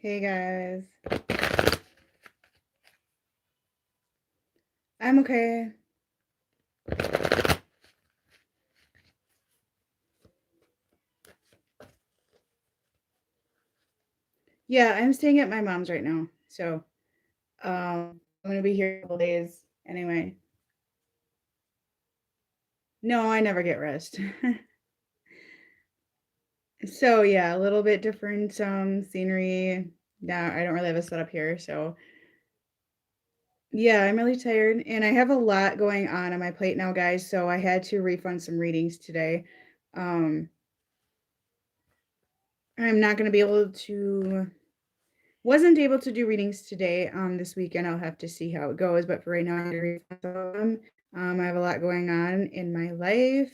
Hey guys. I'm okay. Yeah, I'm staying at my mom's right now. So, I'm gonna be here a couple days anyway. No, I never get rest. So yeah, a little bit different scenery. Now I don't really have a setup here, so yeah, I'm really tired and I have a lot going on my plate now, guys, so I had to refund some readings today. Um, I'm not gonna be able to wasn't able to do readings today. This weekend I'll have to see how it goes, but for right now I'm gonna refund some of them. I have a lot going on in my life.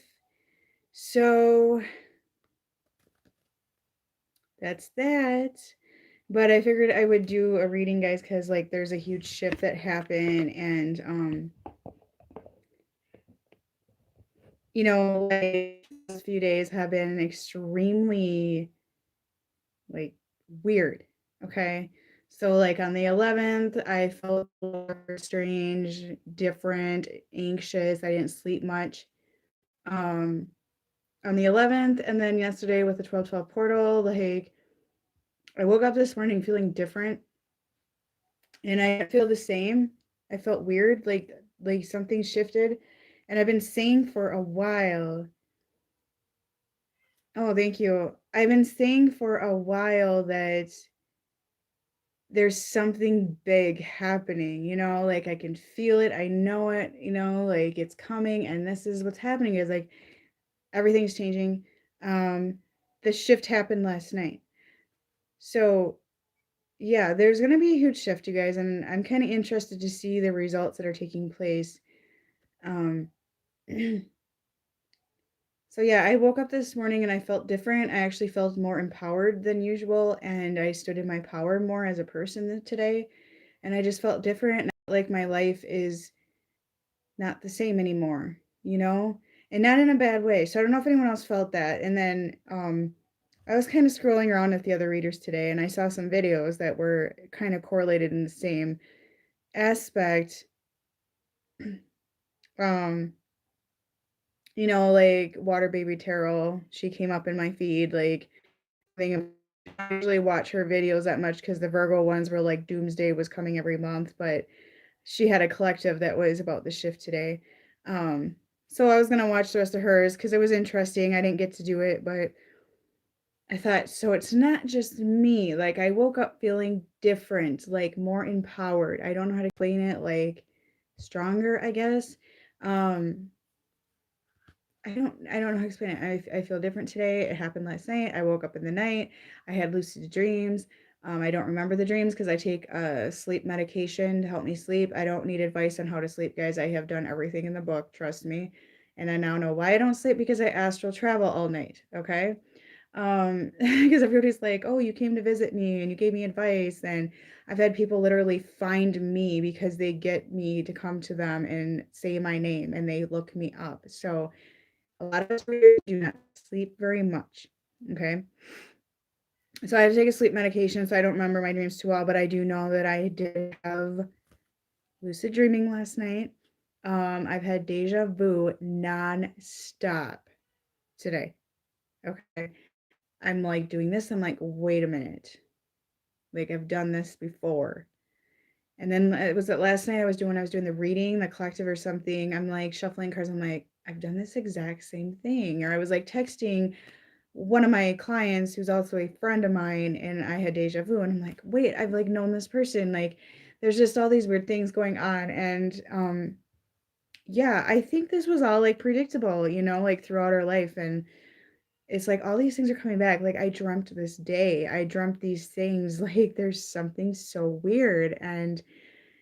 So that's that. But I figured I would do a reading, guys, because like there's a huge shift that happened and like the last few days have been extremely like weird. Okay. So like on the 11th, I felt strange, different, anxious. I didn't sleep much. Um on the 11th, and then yesterday with the 12/12 portal, like I woke up this morning feeling different and I feel the same. I felt weird, like something shifted. And I've been saying for a while. Oh, thank you. I've been saying for a while that there's something big happening, like I can feel it, I know it, like it's coming, and this is what's happening is like everything's changing. Um, the shift happened last night. So yeah, there's gonna be a huge shift, you guys, and I'm kind of interested to see the results that are taking place. Um, so yeah, I woke up this morning and I felt different. I actually felt more empowered than usual, and I stood in my power more as a person today. And I just felt different. Like my life is not the same anymore, and not in a bad way. So I don't know if anyone else felt that. And then I was kind of scrolling around with the other readers today, and I saw some videos that were kind of correlated in the same aspect. Um, like Water Baby Tarot, she came up in my feed, like I usually watch her videos that much because the Virgo ones were like Doomsday was coming every month, but she had a collective that was about the shift today. Um, so I was gonna watch the rest of hers because it was interesting. I didn't get to do it, but I thought, so it's not just me. Like I woke up feeling different, like more empowered. I don't know how to explain it, like stronger, I guess. Um, I don't know how to explain it. I feel different today. It happened last night. I woke up in the night. I had lucid dreams. I don't remember the dreams because I take a sleep medication to help me sleep. I don't need advice on how to sleep, guys. I have done everything in the book, trust me. And I now know why I don't sleep because I astral travel all night, okay? Because everybody's like, "Oh, you came to visit me and you gave me advice." And I've had people literally find me because they get me to come to them and say my name and they look me up. So, a lot of us readers do not sleep very much. Okay. So I have to take a sleep medication, so I don't remember my dreams too well, but I do know that I did have lucid dreaming last night. I've had deja vu non-stop today. Okay. I'm like doing this. I'm like, wait a minute. Like I've done this before. And then it was that last night I was doing the reading, the collective or something. I'm like shuffling cards. I'm like, I've done this exact same thing. Or I was like texting one of my clients who's also a friend of mine, and I had deja vu, and I'm like, wait, I've like known this person. Like there's just all these weird things going on. And yeah, I think this was all like predictable, like throughout our life. And it's like all these things are coming back. Like I dreamt this day. I dreamt these things. Like there's something so weird. And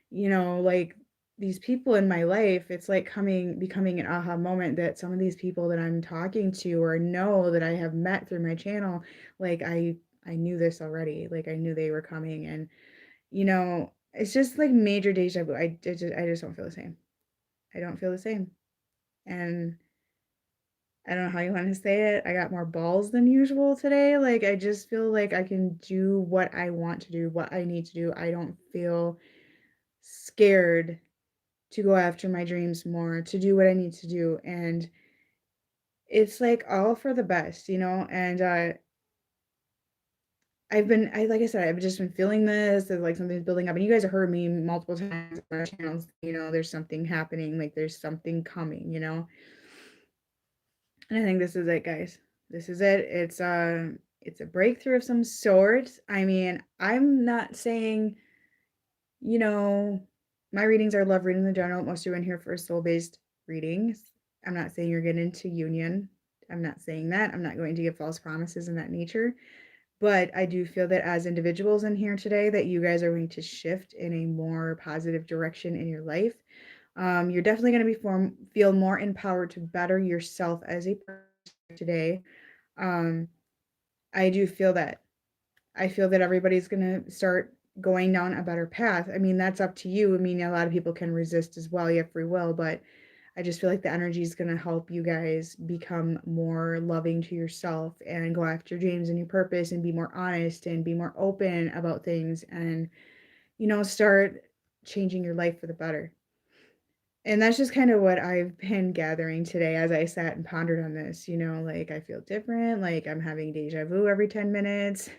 like these people in my life, it's like becoming an aha moment that some of these people that I'm talking to or know that I have met through my channel, like I knew this already. Like I knew they were coming, and it's just like major deja vu. I just don't feel the same. I don't feel the same. And I don't know how you want to say it. I got more balls than usual today. Like, I just feel like I can do what I want to do, what I need to do. I don't feel scared to go after my dreams more, to do what I need to do. And it's like all for the best, you know? And like I said, I've just been feeling this, that like something's building up. And you guys have heard me multiple times on my channels, you know, there's something happening, like there's something coming, you know? And I think this is it, guys. This is it. It's a breakthrough of some sort. I mean, I'm not saying, you know, my readings are love readings in general. Most of you in here for soul-based readings. I'm not saying you're getting into union. I'm not saying that. I'm not going to give false promises in that nature. But I do feel that as individuals in here today, that you guys are going to shift in a more positive direction in your life. You're definitely going to feel more empowered to better yourself as a person today. Um, I do feel that. I feel that everybody's going to start going down a better path. I mean, that's up to you. I mean, a lot of people can resist as well. You have free will, but I just feel like the energy is going to help you guys become more loving to yourself and go after your dreams and your purpose and be more honest and be more open about things and, you know, start changing your life for the better. And that's just kind of what I've been gathering today as I sat and pondered on this, you know, like I feel different, like I'm having deja vu every 10 minutes,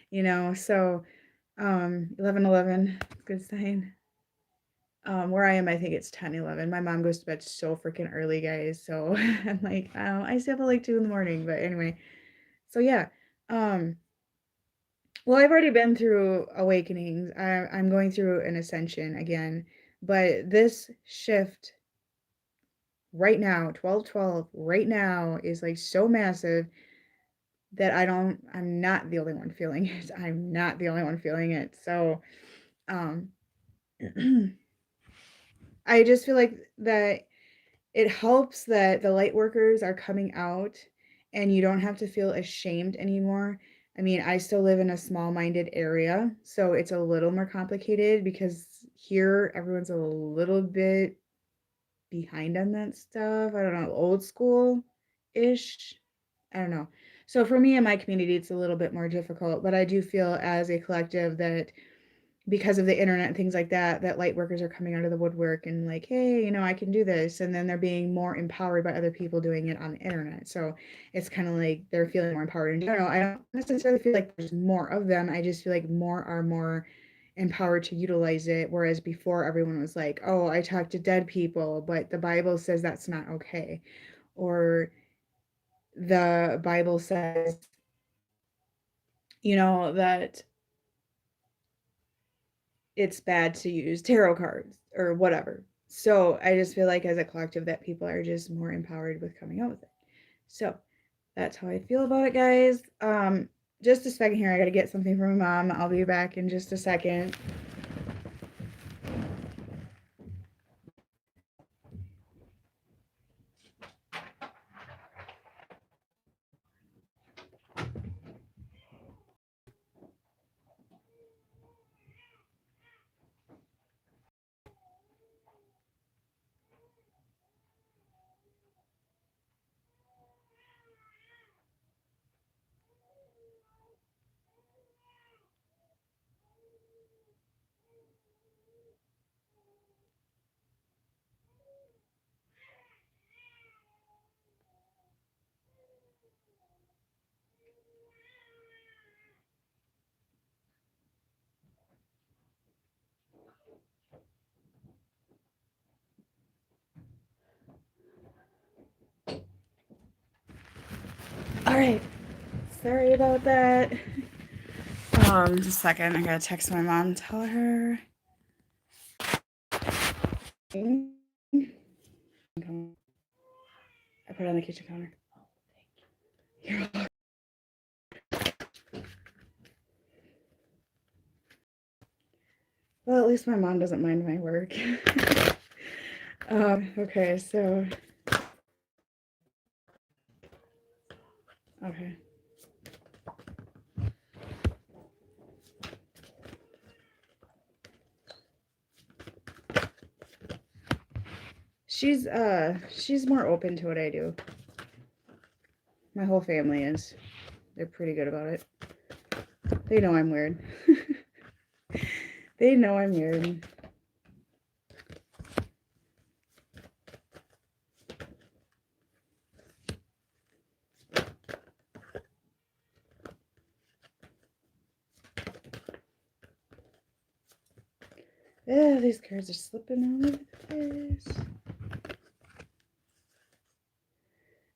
you know, so 11:11, good sign. Where I am, I think it's 10:11. My mom goes to bed so freaking early, guys. So I'm like, I still have like 2 in the morning, but anyway. So yeah. Um, well, I've already been through awakenings. I'm going through an ascension again, but this shift right now, 12:12, right now is like so massive that I'm not the only one feeling it. I'm not the only one feeling it. So, um, I just feel like that it helps that the light workers are coming out and you don't have to feel ashamed anymore. I mean, I still live in a small-minded area, so it's a little more complicated because here everyone's a little bit behind on that stuff. I don't know, old school-ish. I don't know. So for me and my community, it's a little bit more difficult, but I do feel as a collective that because of the internet and things like that, that light workers are coming out of the woodwork and like, hey, you know, I can do this. And then they're being more empowered by other people doing it on the internet. So it's kind of like they're feeling more empowered in general. I don't necessarily feel like there's more of them. I just feel like more are more empowered to utilize it. Whereas before everyone was like, oh, I talk to dead people, but the Bible says that's not okay. Or the Bible says, you know, that it's bad to use tarot cards or whatever. So I just feel like as a collective that people are just more empowered with coming out with it. So that's how I feel about it, guys. Just a second here. I got to get something from my mom. I'll be back in just a second. All right. Sorry about that. Just a second. I got to text my mom, tell her. I put it on the kitchen counter. You're welcome. Well, at least my mom doesn't mind my work. Okay, so. Okay. She's more open to what I do. My whole family is. They're pretty good about it. They know I'm weird. They know I'm weird. Yeah, these cards are slipping all over the place.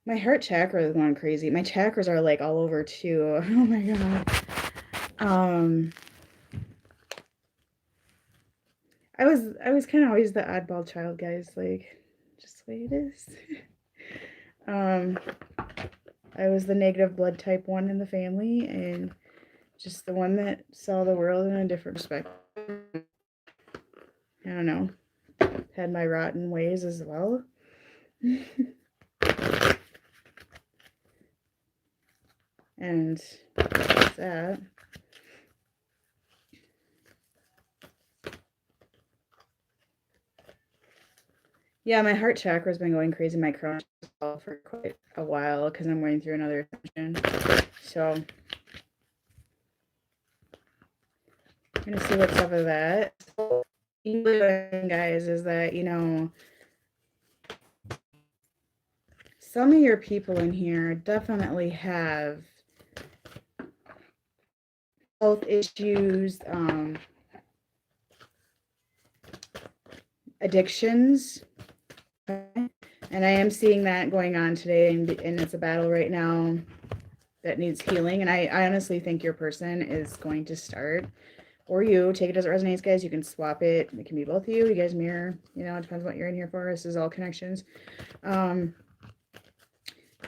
My heart chakra is going crazy. My chakras are like all over too. Oh my god. I was kind of always the oddball child, guys. Like, just the way it is. I was the negative blood type 1 in the family, and just the one that saw the world in a different perspective. I don't know. Had my rotten ways as well. And that's that. Yeah, my heart chakra has been going crazy. My crown for quite a while because I'm going through another ascension. So I'm gonna see what's up with that. So, guys, is that some of your people in here definitely have health issues, addictions. And I am seeing that going on today, and it's a battle right now that needs healing. And I honestly think your person is going to start, or you, take it as it resonates, guys. You can swap it. It can be both of you. You guys mirror, it depends what you're in here for. This is all connections.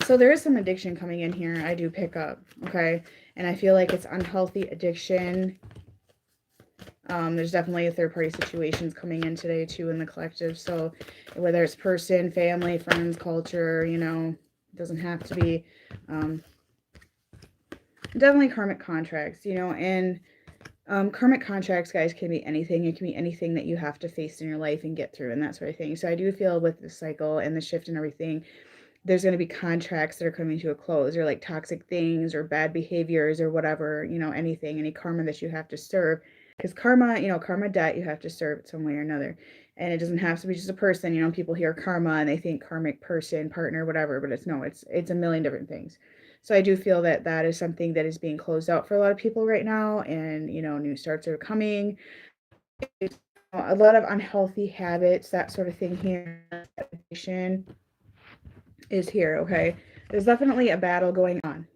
So there is some addiction coming in here. I do pick up, okay? And I feel like it's unhealthy addiction. There's definitely third-party situations coming in today, too, in the collective. So whether it's person, family, friends, culture, it doesn't have to be. Definitely karmic contracts, and karmic contracts, guys, can be anything. It can be anything that you have to face in your life and get through and that sort of thing. So I do feel with the cycle and the shift and everything, there's going to be contracts that are coming to a close, or like toxic things or bad behaviors or whatever, anything, any karma that you have to serve. Because karma debt, you have to serve it some way or another. And it doesn't have to be just a person. People hear karma and they think karmic person, partner, whatever, but it's a million different things. So I do feel that that is something that is being closed out for a lot of people right now, and new starts are coming. A lot of unhealthy habits, that sort of thing here. Is here, okay? There's definitely a battle going on,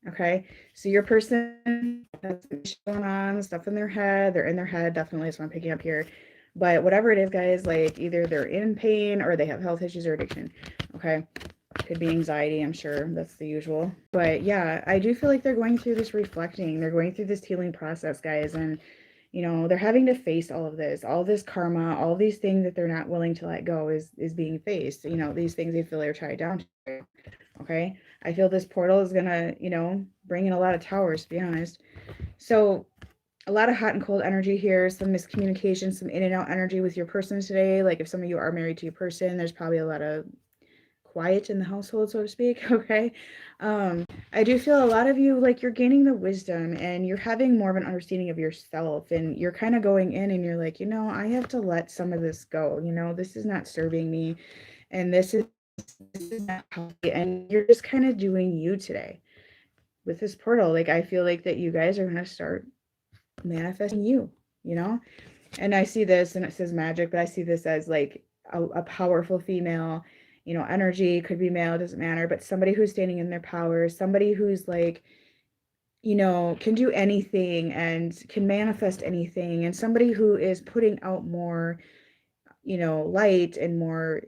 okay? So your person has going on, stuff in their head, they're in their head, definitely is what I'm picking up here. But whatever it is, guys, like either they're in pain or they have health issues or addiction, okay? Could be anxiety, I'm sure. That's the usual. But yeah, I do feel like they're going through this reflecting. They're going through this healing process, guys. And, they're having to face all of this karma, all these things that they're not willing to let go is being faced. These things they feel they're tied down to. Okay. I feel this portal is going to, bring in a lot of towers, to be honest. So a lot of hot and cold energy here, some miscommunication, some in and out energy with your person today. Like if some of you are married to your person, there's probably a lot of quiet in the household, so to speak. Okay. I do feel a lot of you, like, you're gaining the wisdom and you're having more of an understanding of yourself, and you're kind of going in and you're like, I have to let some of this go. This is not serving me, and this is not healthy, and you're just kind of doing you today with this portal. Like, I feel like that you guys are going to start manifesting you. And I see this, and it says magic, but I see this as like a powerful female, energy. Could be male, doesn't matter, but somebody who's standing in their power, somebody who's like, can do anything and can manifest anything, and somebody who is putting out more, light and more,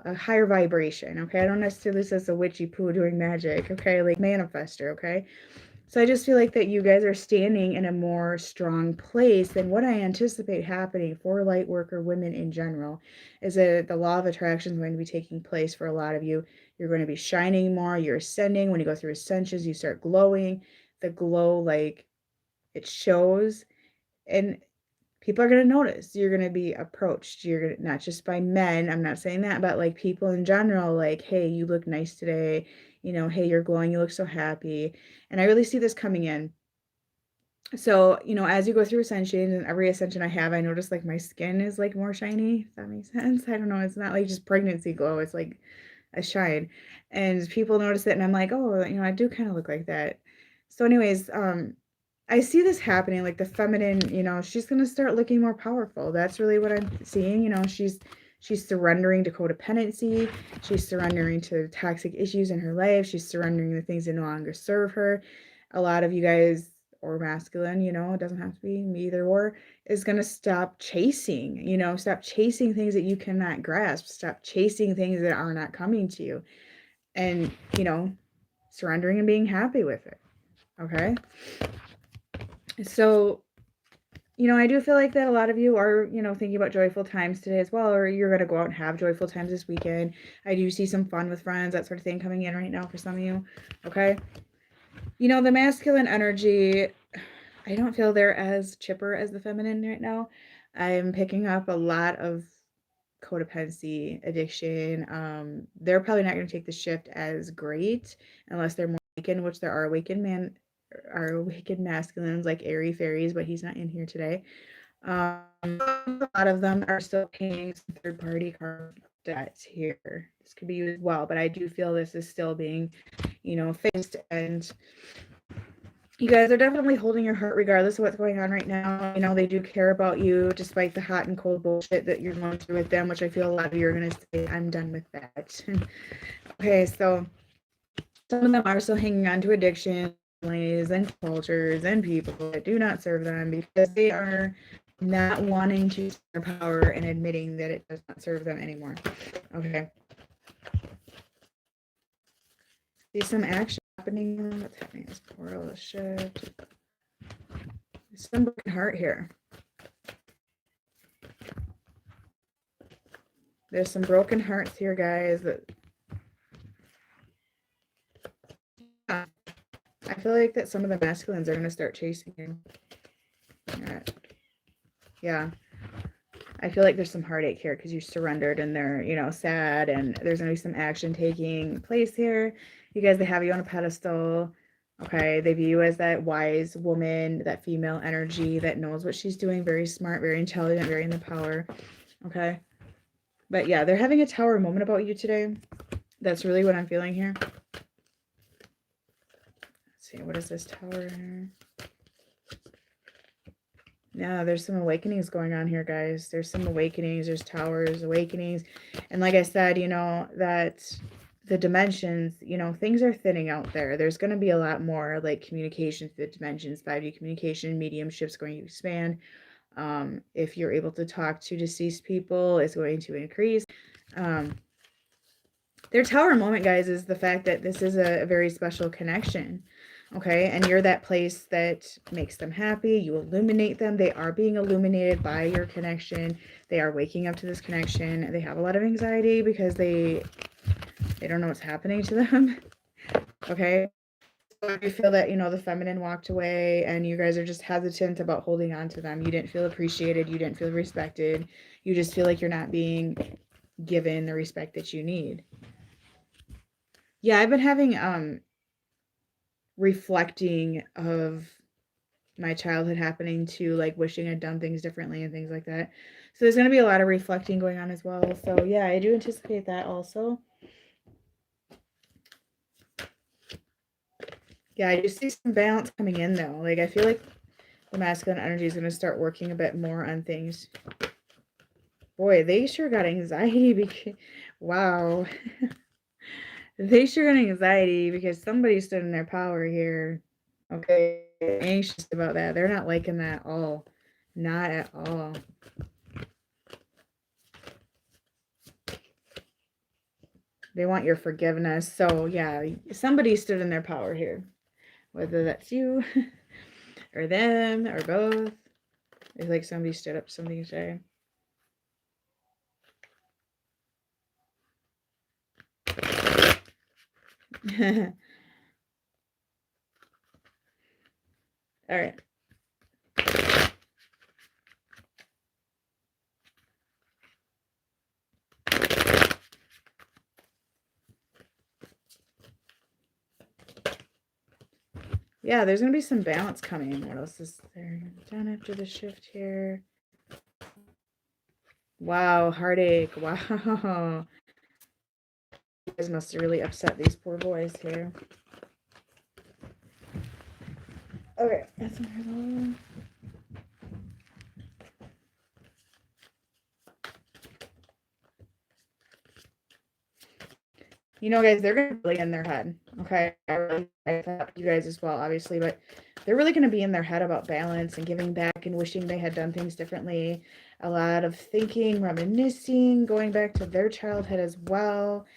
a higher vibration. Okay. I don't necessarily say it's a witchy poo doing magic. Okay. Like manifester. Okay. So I just feel like that you guys are standing in a more strong place than what I anticipate happening for light worker women in general. Is that the law of attraction is going to be taking place for a lot of you. You're going to be shining more. You're ascending. When you go through ascensions, you start glowing. The glow, like, it shows. And people are going to notice. You're going to be approached. You're going to, not just by men, I'm not saying that, but like people in general, like, hey, you look nice today. you know, hey, you're glowing, you look so happy. And I really see this coming in. So, you know, as you go through ascension, and every ascension I have, I notice like my skin is like more shiny, if that makes sense. I don't know. It's not like just pregnancy glow. It's like a shine. And people notice it and I'm like, oh, you know, I do kind of look like that. So anyways, I see this happening, like the feminine, you know, she's gonna start looking more powerful. That's really what I'm seeing. You know, she's surrendering to codependency, she's surrendering to toxic issues in her life, she's surrendering the things that no longer serve her. A lot of you guys, or masculine, you know, it doesn't have to be me either or, is gonna stop chasing, you know, stop chasing things that you cannot grasp, stop chasing things that are not coming to you, and, you know, surrendering and being happy with it. Okay. So, you know, I do feel like that a lot of you are, you know, thinking about joyful times today as well, or you're going to go out and have joyful times this weekend. I do see some fun with friends, that sort of thing coming in right now for some of you. Okay. You know, the masculine energy, I don't feel they're as chipper as the feminine right now. I'm picking up a lot of codependency, addiction. They're probably not going to take the shift as great unless they're more awakened, which there are awakened masculines like airy fairies, but he's not in here today. A lot of them are still paying some third-party car debts here. This could be you as well, but I do feel this is still being, you know, fixed, and you guys are definitely holding your heart regardless of what's going on right now. You know, they do care about you despite the hot and cold bullshit that you're going through with them, which I feel a lot of you are going to say, I'm done with that. Okay, so some of them are still hanging on to addiction and cultures and people that do not serve them because they are not wanting to use their power and admitting that it does not serve them anymore. Okay. See some action happening. What's happening? This portal shift. There's some broken heart here. There's some broken hearts here, guys. Yeah. I feel like that some of the masculines are going to start chasing you. Right. Yeah. I feel like there's some heartache here because you surrendered and they're, you know, sad, and there's going to be some action taking place here. You guys, they have you on a pedestal. Okay. They view you as that wise woman, that female energy that knows what she's doing. Very smart, very intelligent, very in the power. Okay. But yeah, they're having a tower moment about you today. That's really what I'm feeling here. Let's see. What is this tower here? Yeah, there's some awakenings going on here, guys. There's some awakenings. There's towers, awakenings. And like I said, you know, that the dimensions, you know, things are thinning out there. There's going to be a lot more like communication through the dimensions. 5D communication, mediumship's going to expand. If you're able to talk to deceased people, it's going to increase. Their tower moment, guys, is the fact that this is a very special connection. Okay, and you're that place that makes them happy. You illuminate them. They are being illuminated by your connection. They are waking up to this connection. They have a lot of anxiety because they don't know what's happening to them. Okay, so you feel that, you know, the feminine walked away and you guys are just hesitant about holding on to them. You didn't feel appreciated. You didn't feel respected. You just feel like you're not being given the respect that you need. Yeah, I've been having reflecting of my childhood happening to like wishing I'd done things differently and things like that. So there's going to be a lot of reflecting going on as well. So yeah, I do anticipate that also. Yeah, I do see some balance coming in though. Like I feel like the masculine energy is going to start working a bit more on things. Boy, they sure got anxiety because, wow. They sure got anxiety because somebody stood in their power here. Okay, anxious about that. They're not liking that at all. Not at all. They want your forgiveness. So yeah, somebody stood in their power here. Whether that's you or them or both. It's like somebody stood up something to say. All right. Yeah, there's going to be some balance coming. What else is there? Done after the shift here. Wow, heartache. Wow. You guys must have really upset these poor boys here. Okay, that's another. You know, guys, they're going to be really in their head. Okay, I thought you guys as well, obviously, but they're really going to be in their head about balance and giving back and wishing they had done things differently. A lot of thinking, reminiscing, going back to their childhood as well.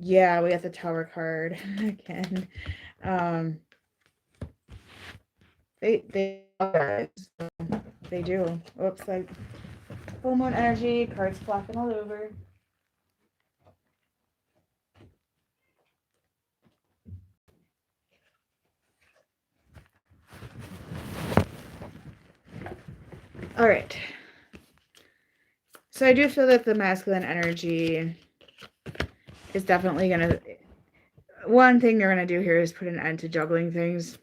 Yeah, we got the Tower card again. They do. Oops, like full moon energy, cards flopping all over. All right. So I do feel that the masculine energy is definitely going to, one thing they're going to do here is put an end to juggling things.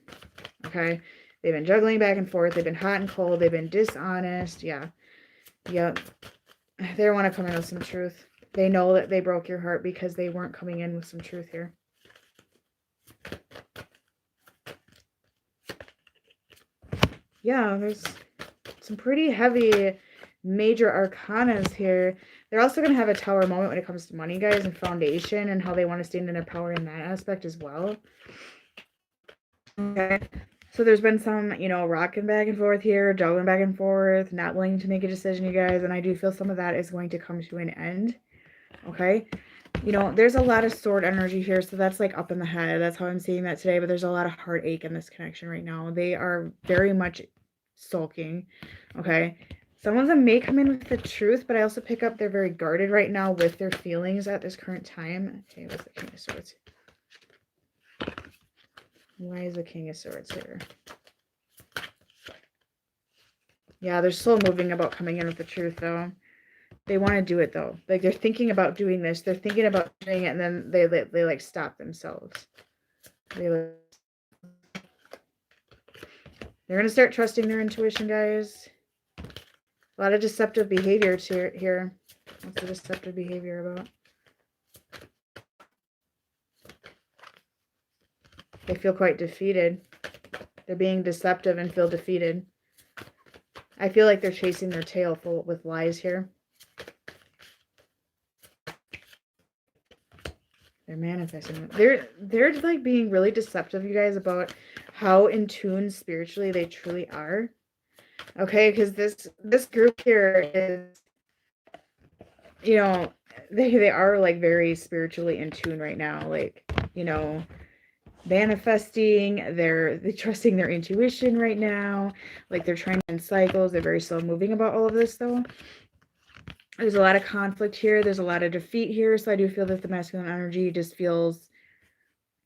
Okay. They've been juggling back and forth. They've been hot and cold. They've been dishonest. Yeah. Yep. They want to come in with some truth. They know that they broke your heart because they weren't coming in with some truth here. Yeah, there's some pretty heavy major arcanas here. They're also going to have a Tower moment when it comes to money, guys, and foundation and how they want to stand in their power in that aspect as well. Okay. So there's been some, you know, rocking back and forth here, juggling back and forth, not willing to make a decision, you guys. And I do feel some of that is going to come to an end. Okay. You know, there's a lot of sword energy here. So that's like up in the head. That's how I'm seeing that today. But there's a lot of heartache in this connection right now. They are very much sulking. Okay. Some of them may come in with the truth, but I also pick up they're very guarded right now with their feelings at this current time. Okay, what's the King of Swords? Why is the King of Swords here? Yeah, they're slow moving about coming in with the truth, though. They want to do it, though. Like, they're thinking about doing this. They're thinking about doing it, and then they like, stop themselves. They're going to start trusting their intuition, guys. A lot of deceptive behavior here. What's the deceptive behavior about? They feel quite defeated. They're being deceptive and feel defeated. I feel like they're chasing their tail full with lies here. They're manifesting. They're like being really deceptive, you guys, about how in tune spiritually they truly are. Okay, because this group here is, you know, they are like very spiritually in tune right now. Like, you know, manifesting, they're trusting their intuition right now. Like, they're trying in cycles. They're very slow moving about all of this, though. There's a lot of conflict here. There's a lot of defeat here. So I do feel that the masculine energy just feels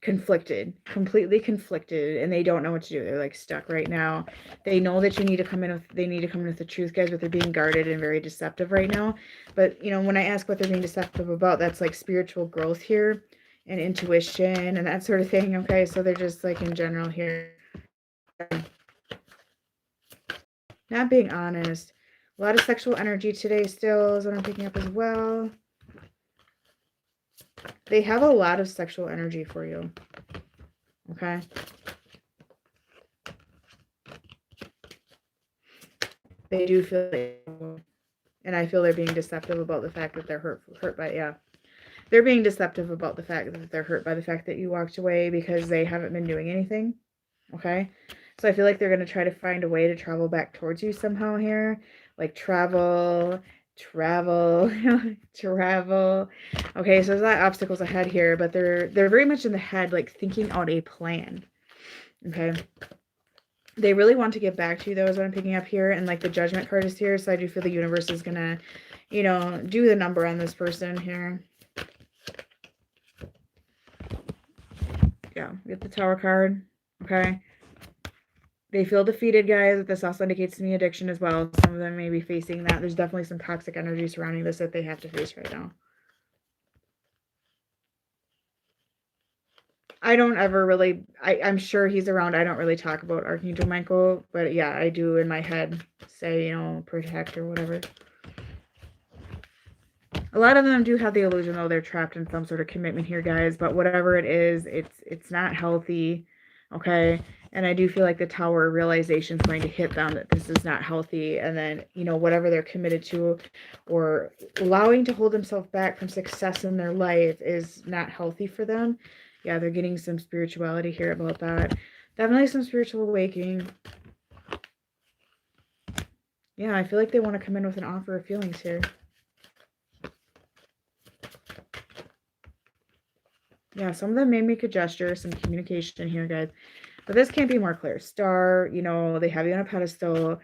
conflicted, completely conflicted, and they don't know what to do. They're like stuck right now. They know that they need to come in with the truth, guys, but they're being guarded and very deceptive right now. But, you know, when I ask what they're being deceptive about, that's like spiritual growth here and intuition and that sort of thing. Okay, so they're just like in general here not being honest. A lot of sexual energy today still is what I'm picking up as well. They have a lot of sexual energy for you. Okay. They do feel, and I feel they're being deceptive about the fact that they're hurt by, yeah. They're being deceptive about the fact that they're hurt by the fact that you walked away because they haven't been doing anything. Okay. So I feel like they're going to try to find a way to travel back towards you somehow here. Like travel. Travel. Okay, so there's a lot of obstacles ahead here, but they're very much in the head, like thinking out a plan. Okay. They really want to get back to you, though, is what I'm picking up here. And like the Judgment card is here, so I do feel the universe is going to, you know, do the number on this person here. Yeah, get the Tower card. Okay. They feel defeated, guys. This also indicates to me addiction as well. Some of them may be facing that. There's definitely some toxic energy surrounding this that they have to face right now. I don't ever really, I'm sure he's around. I don't really talk about Archangel Michael, but yeah, I do in my head say, you know, protect or whatever. A lot of them do have the illusion, though, they're trapped in some sort of commitment here, guys, but whatever it is, it's not healthy, okay? And I do feel like the Tower realization is going to hit them that this is not healthy, and then, you know, whatever they're committed to or allowing to hold themselves back from success in their life is not healthy for them. Yeah, they're getting some spirituality here about that. Definitely some spiritual awakening. Yeah, I feel like they want to come in with an offer of feelings here. Yeah, some of them may make a gesture, some communication here, guys. But this can't be more clear. Star, you know, they have you on a pedestal.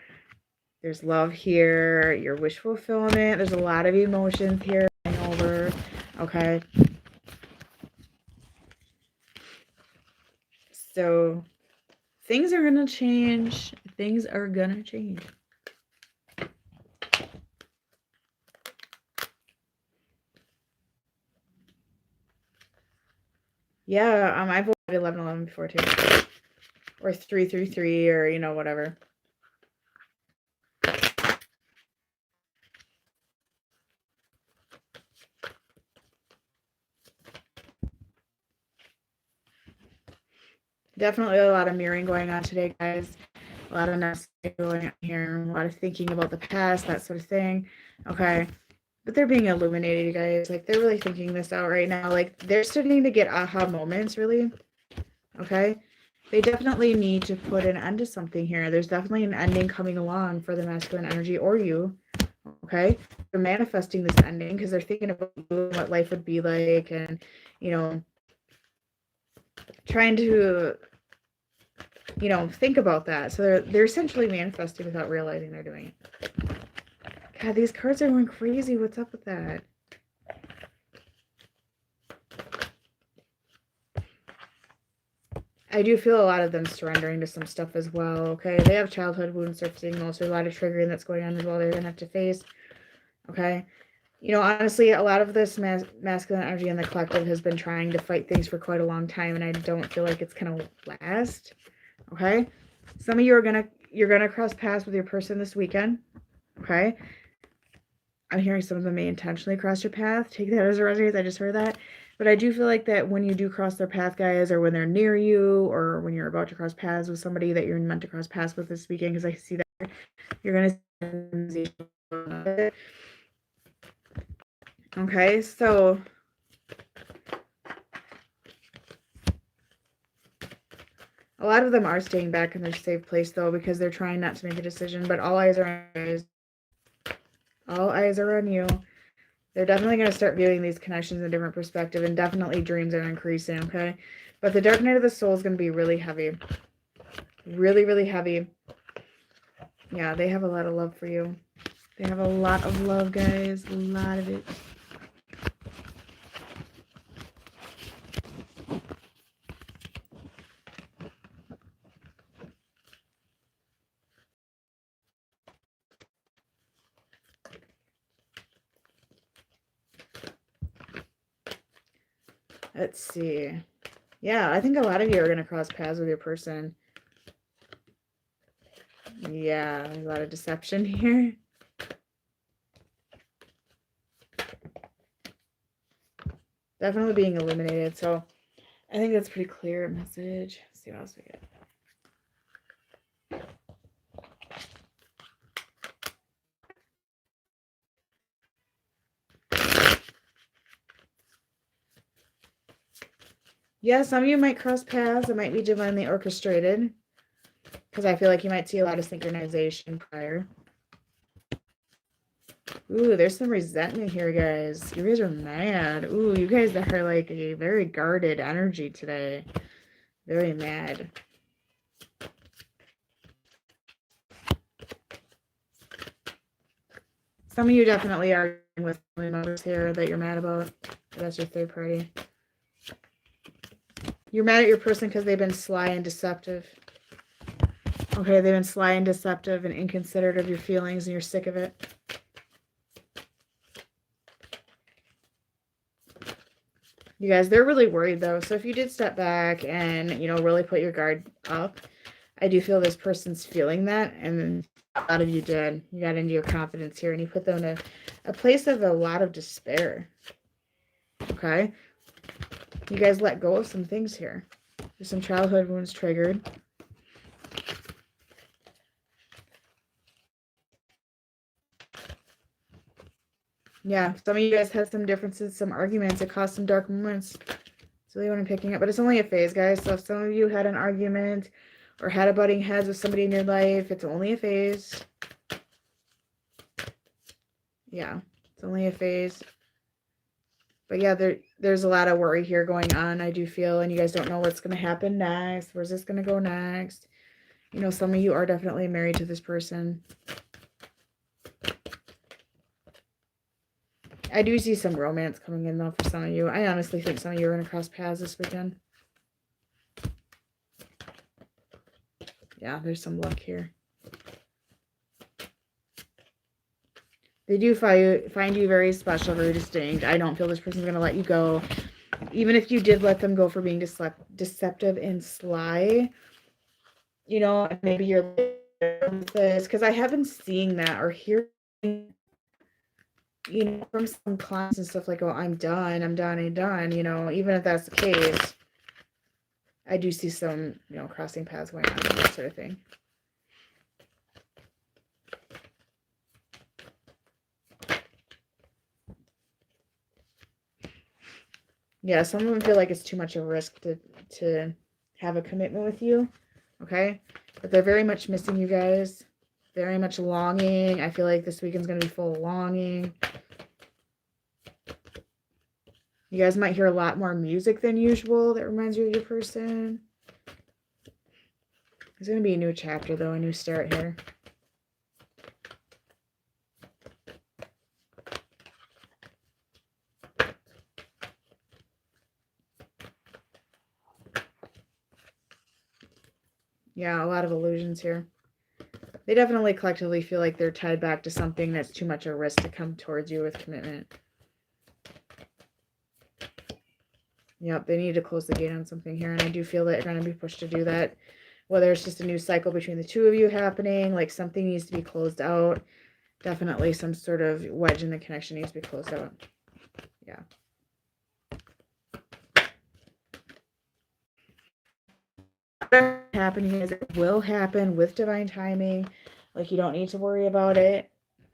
There's love here, your wish fulfillment. There's a lot of emotions here over. Okay. So things are going to change. Things are going to change. Yeah, I've voted 1111 before too. Or 333 or, you know, whatever. Definitely a lot of mirroring going on today, guys. A lot of necessity going on here. A lot of thinking about the past, that sort of thing. Okay. But they're being illuminated, guys. Like, they're really thinking this out right now. Like, they're starting to get aha moments, really. Okay? They definitely need to put an end to something here. There's definitely an ending coming along for the masculine energy or you. Okay? They're manifesting this ending because they're thinking about what life would be like and, you know, trying to, you know, think about that. So they're essentially manifesting without realizing they're doing it. God, these cards are going crazy. What's up with that? I do feel a lot of them surrendering to some stuff as well, okay? They have childhood wounds surfacing. Also, a lot of triggering that's going on as well they're going to have to face, okay? You know, honestly, a lot of this masculine energy in the collective has been trying to fight things for quite a long time, and I don't feel like it's going to last, okay? Some of you you're going to cross paths with your person this weekend, okay? I'm hearing some of them may intentionally cross your path. Take that as a resonates. I just heard that. But I do feel like that when you do cross their path, guys, or when they're near you, or when you're about to cross paths with somebody that you're meant to cross paths with this weekend, because I see that you're going to see. Okay, so a lot of them are staying back in their safe place, though, because they're trying not to make a decision, but all eyes are on you. All eyes are on you. They're definitely going to start viewing these connections in a different perspective, and definitely dreams are increasing, okay? But the dark night of the soul is going to be really heavy. Really, really heavy. Yeah, they have a lot of love for you. They have a lot of love, guys. A lot of it. Let's see. Yeah, I think a lot of you are going to cross paths with your person. Yeah, a lot of deception here. Definitely being illuminated. So I think that's pretty clear message. Let's see what else we get. Yeah, some of you might cross paths. It might be divinely orchestrated. Because I feel like you might see a lot of synchronization prior. Ooh, there's some resentment here, guys. You guys are mad. Ooh, you guys are like a very guarded energy today. Very mad. Some of you definitely are with family members here that you're mad about. That's your third party. You're mad at your person because they've been sly and deceptive. Okay, they've been sly and deceptive and inconsiderate of your feelings, and you're sick of it. You guys, they're really worried though. So if you did step back and, really put your guard up, I do feel this person's feeling that. And a lot of you did. You got into your confidence here and you put them in a place of a lot of despair. Okay? You guys let go of some things here. There's some childhood wounds triggered. Yeah, some of you guys had some differences, some arguments. It caused some dark moments. That's really what I'm picking up. But it's only a phase, guys. So if some of you had an argument or had a butting heads with somebody in your life, it's only a phase. Yeah, it's only a phase. But yeah, there's a lot of worry here going on, I do feel. And you guys don't know what's going to happen next. Where's this going to go next? Some of you are definitely married to this person. I do see some romance coming in, though, for some of you. I honestly think some of you are going to cross paths this weekend. Yeah, there's some luck here. They do find you very special, very distinct. I don't feel this person's going to let you go. Even if you did let them go for being deceptive and sly, maybe you're with this. Because I have been seeing that or hearing, from some clients and stuff like, oh, I'm done, I'm done. Even if that's the case, I do see some, crossing paths going on, that sort of thing. Yeah, some of them feel like it's too much of a risk to have a commitment with you, okay? But they're very much missing you guys, very much longing. I feel like this weekend's going to be full of longing. You guys might hear a lot more music than usual that reminds you of your person. There's going to be a new chapter, though, a new start here. Yeah, a lot of illusions here. They definitely collectively feel like they're tied back to something that's too much a risk to come towards you with commitment. Yep, they need to close the gate on something here, and I do feel that you're going to be pushed to do that. Whether it's just a new cycle between the two of you happening, like something needs to be closed out. Definitely some sort of wedge in the connection needs to be closed out. Yeah. Happening is it will happen with divine timing. Like, you don't need to worry about it.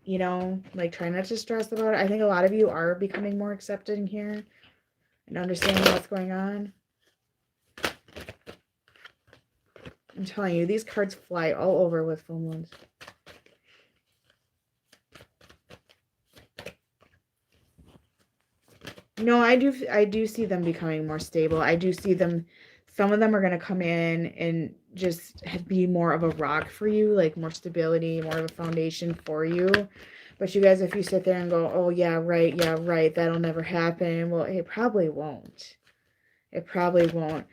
Like, try not to stress about it. I think a lot of you are becoming more accepting here and understanding what's going on. I'm telling you, these cards fly all over with full moons. No, I do see them becoming more stable. I do see them, some of them are going to come in and just be more of a rock for you, like more stability, more of a foundation for you. But you guys, if you sit there and go, oh, yeah, right, that'll never happen. Well, it probably won't. It probably won't.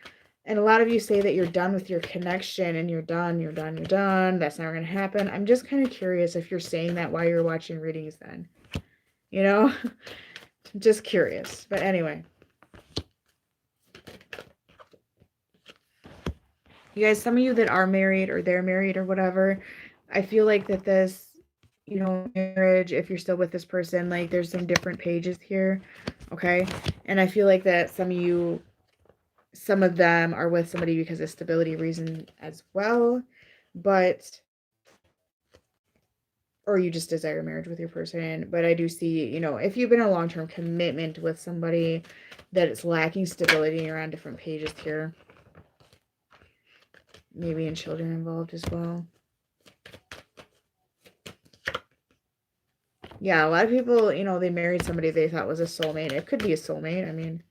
And a lot of you say that you're done with your connection and you're done. That's never going to happen. I'm just kind of curious if you're saying that while you're watching readings then. Just curious. But anyway. You guys, some of you that are married or they're married or whatever, I feel like that this, marriage, if you're still with this person, like there's some different pages here, okay? And I feel like that some of them are with somebody because of stability reason as well, or you just desire marriage with your person. But I do see, if you've been in a long-term commitment with somebody, that it's lacking stability, and you're on different pages here. Maybe in children involved as well. Yeah, a lot of people, they married somebody they thought was a soulmate. It could be a soulmate. I mean,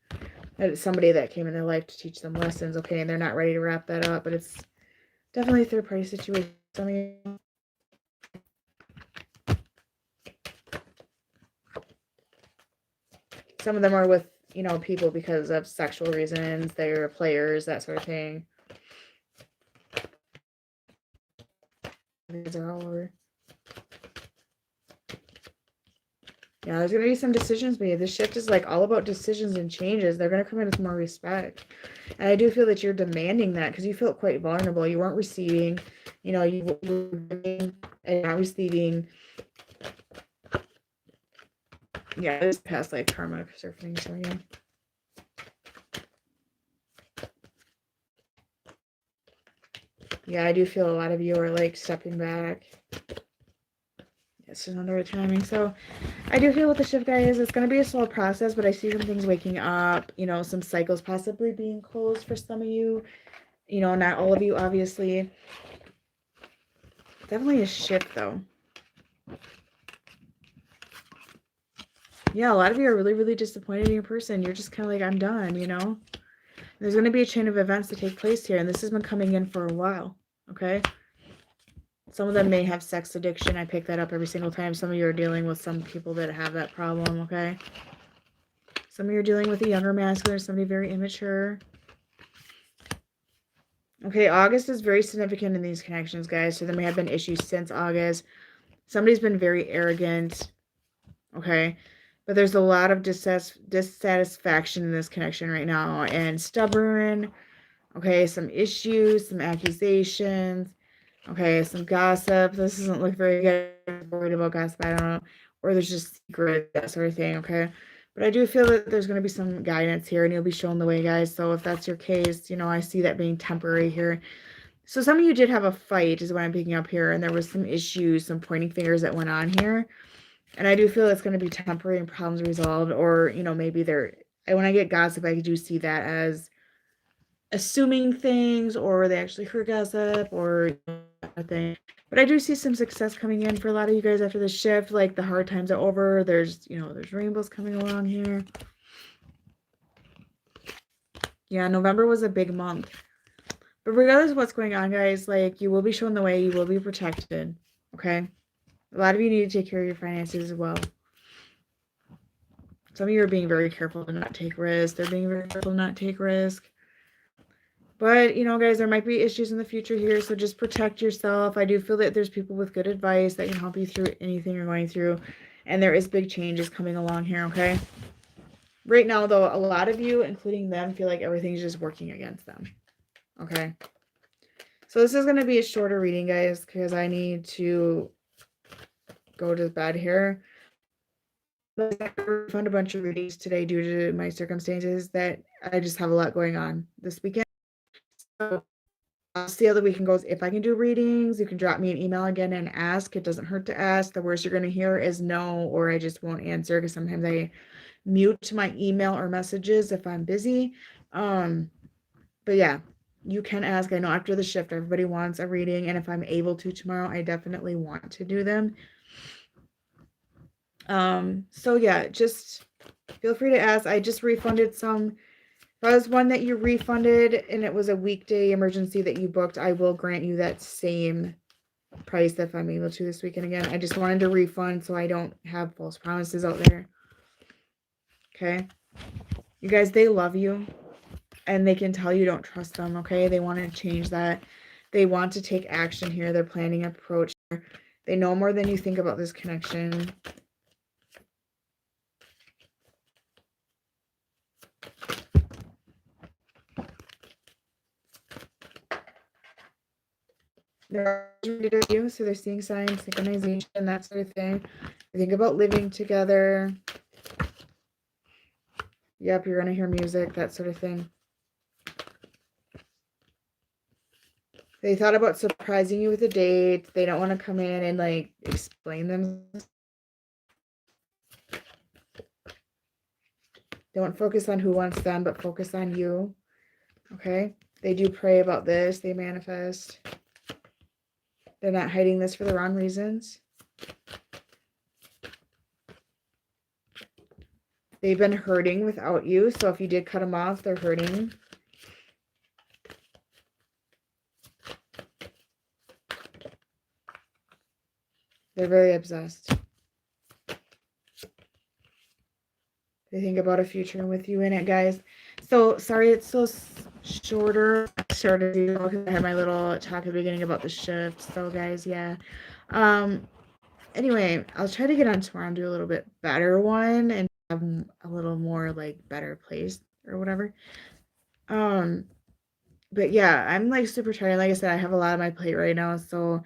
it's somebody that came in their life to teach them lessons, okay, and they're not ready to wrap that up, but it's definitely a third-party situation. Some of them are with, people because of sexual reasons. They're players, that sort of thing. These are all over. Yeah, there's going to be some decisions made. This shift is like all about decisions and changes. They're going to come in with more respect. And I do feel that you're demanding that because you felt quite vulnerable. You weren't receiving, you know, you were giving and not receiving. Yeah, this past life karma surfing, so yeah. Yeah, I do feel a lot of you are like stepping back. It's just another timing. So I do feel what the shift, guys, it's going to be a slow process, but I see some things waking up, you know, some cycles possibly being closed for some of you, you know, not all of you, obviously. Definitely a shift, though. Yeah, a lot of you are really, really disappointed in your person. You're just kind of like, I'm done, you know? There's going to be a chain of events to take place here, and this has been coming in for a while, okay? Some of them may have sex addiction. I pick that up every single time. Some of you are dealing with some people that have that problem, okay? Some of you are dealing with a younger masculine, somebody very immature. Okay, August is very significant in these connections, guys. So there may have been issues since August. Somebody's been very arrogant, okay? But there's a lot of dissatisfaction in this connection right now. And stubborn, okay? Some issues, some accusations, okay? Some gossip. This doesn't look very good. I'm worried about gossip, I don't know. Or there's just secret, that sort of thing, okay? But I do feel that there's going to be some guidance here, and you'll be shown the way, guys. So if that's your case, you know, I see that being temporary here. So some of you did have a fight is what I'm picking up here, and there was some issues, some pointing fingers that went on here. And I do feel it's going to be temporary and problems resolved, or, you know, maybe when I get gossip, I do see that as assuming things, or they actually heard gossip, or thing. But I do see some success coming in for a lot of you guys after the shift. Like the hard times are over. There's, you know, there's rainbows coming along here. Yeah, November was a big month. But regardless of what's going on, guys, like you will be shown the way. You will be protected. Okay? A lot of you need to take care of your finances as well. Some of you are being very careful to not take risks. They're being very careful to not take risk. But, you know, guys, there might be issues in the future here, so just protect yourself. I do feel that there's people with good advice that can help you through anything you're going through, and there is big changes coming along here, okay? Right now, though, a lot of you, including them, feel like everything's just working against them, okay? So this is going to be a shorter reading, guys, because I need to go to bed here. But I found a bunch of readings today due to my circumstances that I just have a lot going on this weekend. So I'll see how the weekend goes. If I can do readings, you can drop me an email again and ask. It doesn't hurt to ask. The worst you're going to hear is no, or I just won't answer because sometimes I mute my email or messages if I'm busy. But yeah, you can ask. I know after the shift, everybody wants a reading, and if I'm able to tomorrow, I definitely want to do them. So yeah, just feel free to ask. I just refunded some. If I was one that you refunded and it was a weekday emergency that you booked, I will grant you that same price if I'm able to this weekend again. I just wanted to refund so I don't have false promises out there. Okay? You guys, they love you. And they can tell you don't trust them, okay? They want to change that. They want to take action here. They're planning an approach. They know more than you think about this connection. They're ready to you, so they're seeing signs, synchronization, that sort of thing. They think about living together. Yep, you're going to hear music, that sort of thing. They thought about surprising you with a date. They don't want to come in and, like, explain them. Don't focus on who wants them, but focus on you. Okay? They do pray about this. They manifest. They're not hiding this for the wrong reasons. They've been hurting without you, so if you did cut them off, they're hurting. They're very obsessed. They think about a future with you in it, guys. So, sorry it's so shorter. Shorter because I had my little talk at the beginning about the shift. So, guys, yeah. Anyway, I'll try to get on tomorrow and do a little bit better one and have a little more like better place or whatever. But yeah, I'm like super tired. Like I said, I have a lot on my plate right now, so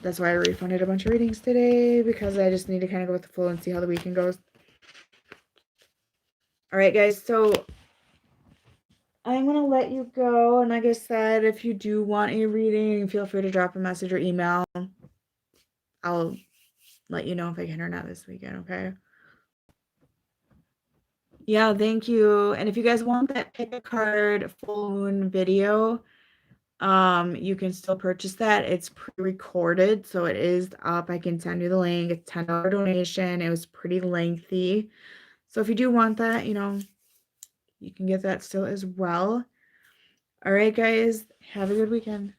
that's why I refunded a bunch of readings today, because I just need to kind of go with the flow and see how the weekend goes. All right, guys, so I'm going to let you go. And like I said, if you do want a reading, feel free to drop a message or email. I'll let you know if I can or not this weekend, okay? Yeah, thank you. And if you guys want that pick a card full moon video, you can still purchase that. It's pre-recorded, so it is up. I can send you the link. It's $10 donation. It was pretty lengthy. So if you do want that, you know, you can get that still as well. All right, guys, have a good weekend.